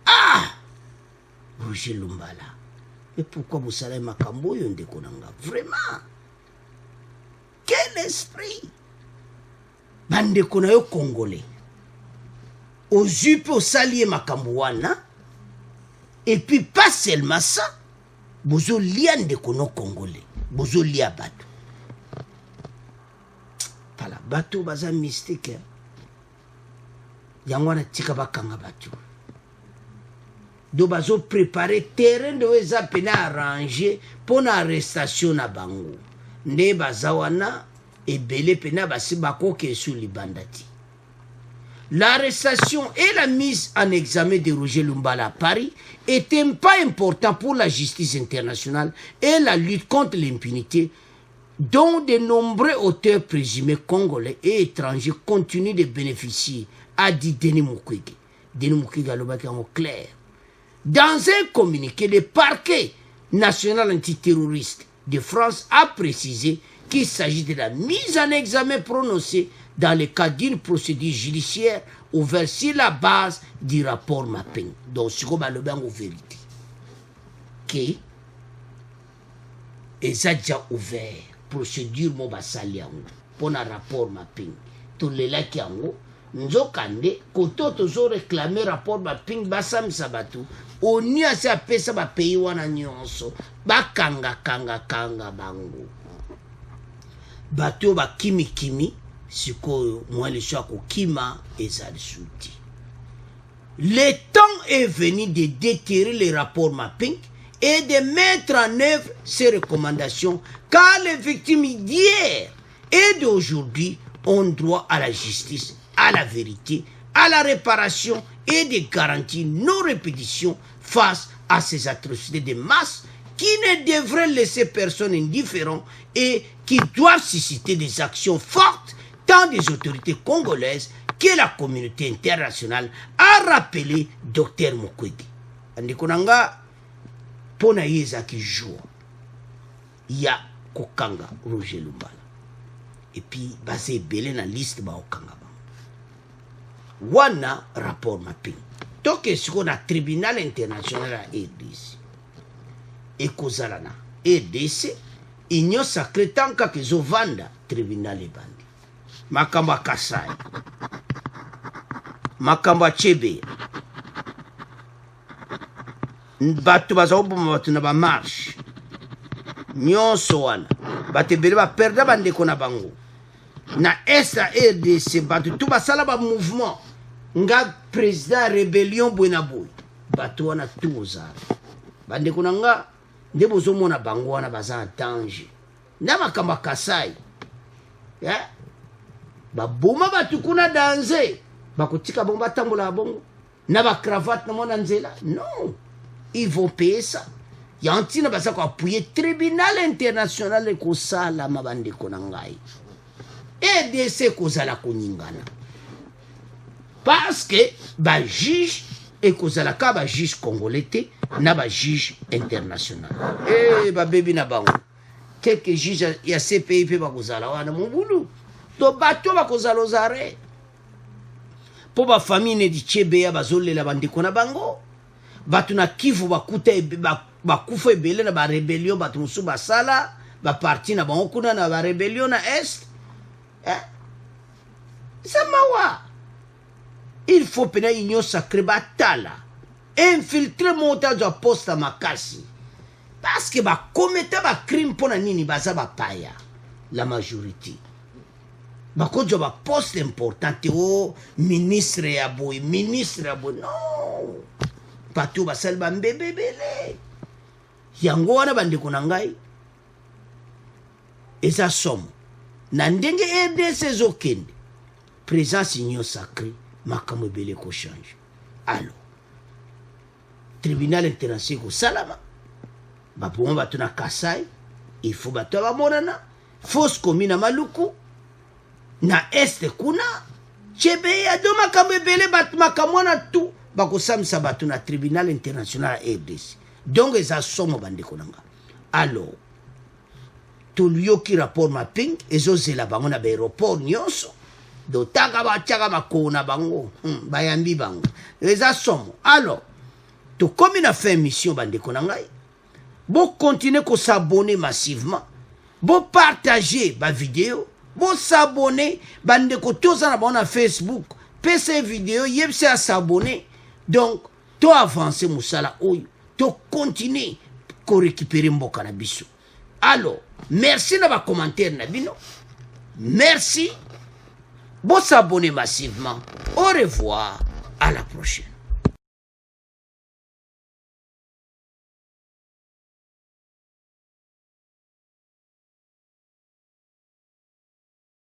Ah! Roger Lumbala. Et pourquoi vous savez makambo yonde konanga? Vraiment? Quel esprit? Bande konayo congolais. Ozupe osalié makambouana et puis pas seulement ça bozo lian de kono congolais bozo lia bato pala bato baza mystique yangwana tika bakanga bato do bazo préparer terrain de eza pena arranger pour na arrestation na bango nde bazawana ebele pena basi bakoke sous libandati. L'arrestation et la mise en examen de Roger Lumbala à Paris était pas important pour la justice internationale et la lutte contre l'impunité dont de nombreux auteurs présumés congolais et étrangers continuent de bénéficier, a dit Denis Mukwege. Denis Mukwege a le clair. Dans un communiqué, le parquet national antiterroriste de France a précisé qu'il s'agit de la mise en examen prononcée dans le cadre d'une procédure judiciaire ouverte sur la base du rapport mapping. Donc, c'est comme le banc vérité. Que ils ont déjà ouvert procédure mobasali pour un rapport mapping. Tout les là qui ont nzokande koto tozo réclamer rapport mapping basam sabatu oni ase apesa ba pays wana nyonso bakanga kanga bango. bato ba kimi sikoyo moi le choix ko kima ezali souti. Le temps est venu de déterrer les rapports mapping et de mettre en œuvre ces recommandations, car les victimes d'hier et d'aujourd'hui ont droit à la justice, à la vérité, à la réparation et des garanties non répétition face à ces atrocités de masse qui ne devraient laisser personne indifférent et qui doivent susciter des actions fortes tant des autorités congolaises que la communauté internationale, a rappelé Dr Mukwege. Andikonanga pona yeza ki jour ya kokanga Roger Lumbala. Et puis basé belé na liste ba okanga ba. Wana rapport mapping. Toke siko na tribunal international à RDC. Et kozalana RDC inyo sacré tanka ke zovanda tribunal ebandi. Makamba Kasai. Makamba Chebe. Batu bazobuma batu na ba marche. Nyonso wana. Batu bele ba perda bandeko na bango. Na esta RDC batu tu basala ba mouvement. Nga président rébellion bwena boy. Batu wana tuzara. Bandeko na nga ndebo zomona bango wana baza danger. Na makamba Kasai. Yeah? Babuma batu kuna danze. Bakotika bongo batambola bongo. Na ba cravate na mona nzela. Non. Ils vont payer ça. Yantina basa ko appuyer tribunal international ko sala mabande ko nangai. EDC ko sala ko ningana. Parce que ba juge et ko sala ka ba juge congolais na ba juge international. Ba baby na bango. Quelques juges ya CPI pe ba ko sala wana mubulu. To bato ba ko sala ozare. Po ba famille di Chebe ya bazole la bande ko na bango. Batu na Kivu bakuta bakufa ebele na ba rebellion batu musu basala ba parti na bango kuna na ba rebellion na est samawa il faut pena union sacrée batala infiltrer monta za posta makasi parce que ba commettre ba crime pona nini baza ba paya la majorité ba kojo ba poste importante o ministre ya boy non Patu basal bambebele. Yango wana bandeko na ngai. Eza somo. Na ndenge RDC zokende. Présence union sacrée. Makambo ebele ko change. Alors. Tribunal international ko salama. Bapoma batu na Kasai. Il faut batu ba monana. Fausse commune Maluku. Na este kuna. Chebe ya do makambo ebele batu makamona tout. Bako samisa batu na tribunal international RDC. Donc eza somo bandeko nanga. Alors tolioki rapport mapping ezozela bango na aéroport nyonso. Do taka ba tchaka makona bango. Bayambi bango. Eza somo. Alors to comme na fait mission bandeko nanga. Bo continuer ko s'abonner massivement. Bo partager ba vidéo. Bo s'abonner bandeko toza na bango na Facebook. PC vidéo yebse à s'abonner. Donc, to avancer musala oyo, to continuer ko récupérer mboka na biso. Alors, merci na ba commentaire na bino. Merci. Bon s'abonner massivement. Au revoir. À la prochaine.